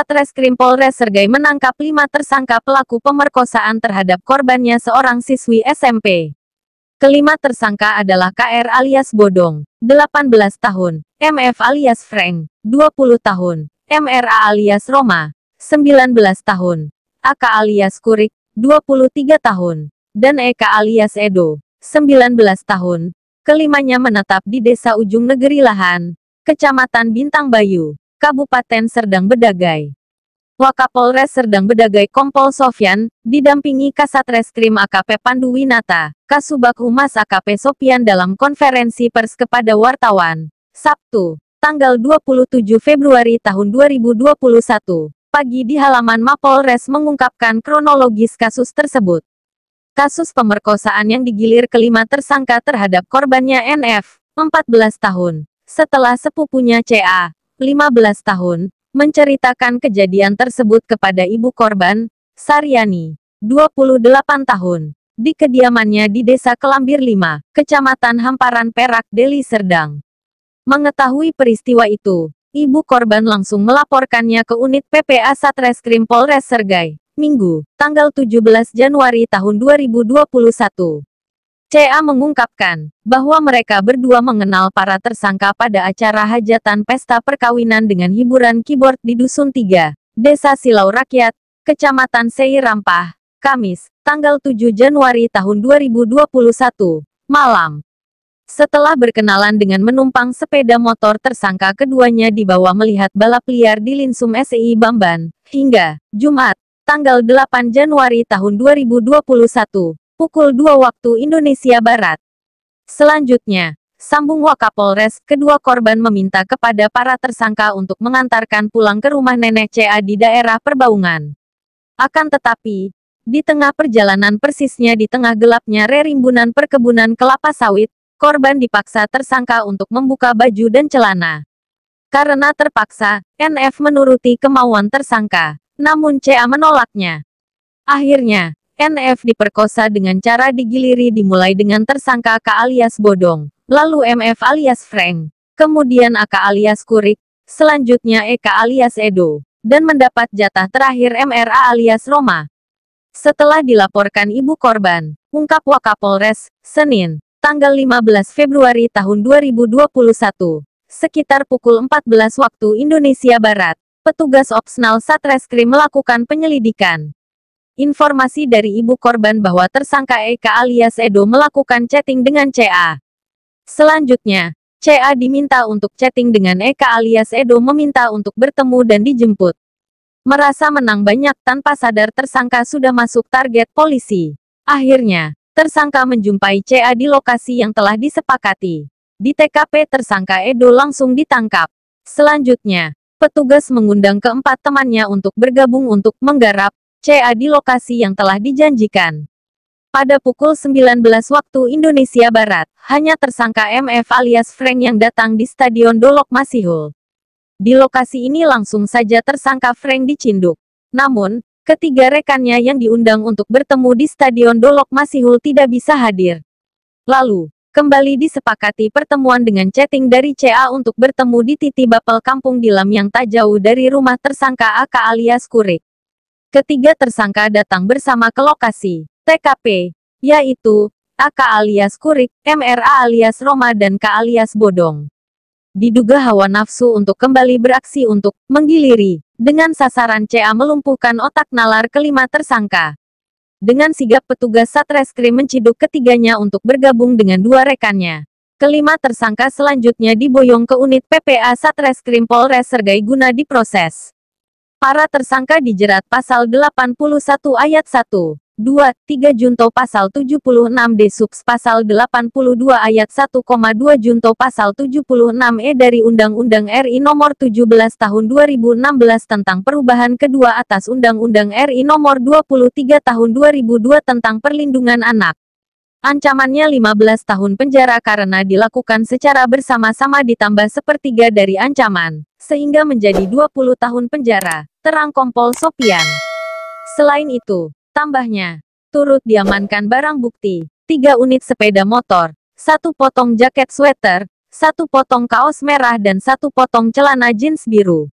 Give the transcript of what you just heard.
Satreskrim Polres Sergai menangkap 5 tersangka pelaku pemerkosaan terhadap korbannya seorang siswi SMP. Kelima tersangka adalah KR alias Bodong, 18 tahun, MF alias Frank, 20 tahun, MRA alias Roma, 19 tahun, AK alias Kurik, 23 tahun, dan Eka alias Edo, 19 tahun. Kelimanya menetap di Desa Ujung Negeri Lahan, Kecamatan Bintang Bayu, Kabupaten Serdang Bedagai. Wakapolres Serdang Bedagai Kompol Sofyan, didampingi Kasatreskrim AKP Pandu Winata, Kasubag Humas AKP Sopian dalam konferensi pers kepada wartawan, Sabtu, tanggal 27 Februari tahun 2021, pagi di halaman Mapolres mengungkapkan kronologis kasus tersebut. Kasus pemerkosaan yang digilir kelima tersangka terhadap korbannya NF, 14 tahun, setelah sepupunya CA, 15 tahun, menceritakan kejadian tersebut kepada ibu korban, Saryani, 28 tahun, di kediamannya di Desa Kelambir 5, Kecamatan Hamparan Perak, Deli Serdang. Mengetahui peristiwa itu, ibu korban langsung melaporkannya ke unit PPA Satreskrim Polres Sergai, Minggu, tanggal 17 Januari tahun 2021. CA mengungkapkan bahwa mereka berdua mengenal para tersangka pada acara hajatan pesta perkawinan dengan hiburan keyboard di Dusun 3, Desa Silau Rakyat, Kecamatan Seirampah, Kamis, tanggal 7 Januari tahun 2021, malam. Setelah berkenalan dengan menumpang sepeda motor tersangka keduanya dibawa melihat balap liar di Linsum SI Bamban, hingga Jumat, tanggal 8 Januari tahun 2021. Pukul 2 waktu Indonesia Barat. Selanjutnya, sambung Wakapolres, kedua korban meminta kepada para tersangka untuk mengantarkan pulang ke rumah nenek CA di daerah Perbaungan. Akan tetapi, di tengah perjalanan persisnya di tengah gelapnya rerimbunan perkebunan kelapa sawit, korban dipaksa tersangka untuk membuka baju dan celana. Karena terpaksa, NF menuruti kemauan tersangka, namun CA menolaknya. Akhirnya, NF diperkosa dengan cara digiliri dimulai dengan tersangka K alias Bodong, lalu MF alias Frank, kemudian AK alias Kurik, selanjutnya Eka alias Edo, dan mendapat jatah terakhir MRA alias Roma. Setelah dilaporkan ibu korban, ungkap Wakapolres, Senin, tanggal 15 Februari tahun 2021, sekitar pukul 14 waktu Indonesia Barat, petugas Opsnal Satreskrim melakukan penyelidikan. Informasi dari ibu korban bahwa tersangka Eka alias Edo melakukan chatting dengan CA. Selanjutnya, CA diminta untuk chatting dengan Eka alias Edo meminta untuk bertemu dan dijemput. Merasa menang banyak tanpa sadar tersangka sudah masuk target polisi. Akhirnya, tersangka menjumpai CA di lokasi yang telah disepakati. Di TKP tersangka Edo langsung ditangkap. Selanjutnya, petugas mengundang keempat temannya untuk bergabung untuk menggarap CA di lokasi yang telah dijanjikan. Pada pukul 19 waktu Indonesia Barat, hanya tersangka MF alias Frank yang datang di Stadion Dolok Masihul. Di lokasi ini langsung saja tersangka Frank dicinduk. Namun, ketiga rekannya yang diundang untuk bertemu di Stadion Dolok Masihul tidak bisa hadir. Lalu, kembali disepakati pertemuan dengan chatting dari CA untuk bertemu di Titi Bapel Kampung Dilam yang tak jauh dari rumah tersangka AK alias Kurik. Ketiga tersangka datang bersama ke lokasi TKP, yaitu AK alias Kurik, MRA alias Roma dan K alias Bodong. Diduga hawa nafsu untuk kembali beraksi untuk menggiliri, dengan sasaran CA melumpuhkan otak nalar kelima tersangka. Dengan sigap petugas Satreskrim menciduk ketiganya untuk bergabung dengan dua rekannya. Kelima tersangka selanjutnya diboyong ke unit PPA Satreskrim Polres Sergai guna diproses. Para tersangka dijerat pasal 81 ayat 1, 2, 3 junto pasal 76D subs pasal 82 ayat 1,2 junto pasal 76E dari Undang-Undang RI Nomor 17 Tahun 2016 tentang perubahan kedua atas Undang-Undang RI Nomor 23 Tahun 2002 tentang perlindungan anak. Ancamannya 15 tahun penjara karena dilakukan secara bersama-sama ditambah sepertiga dari ancaman, sehingga menjadi 20 tahun penjara, terang Kompol Sopian. Selain itu, tambahnya, turut diamankan barang bukti, 3 unit sepeda motor, 1 potong jaket sweater, 1 potong kaos merah dan 1 potong celana jeans biru.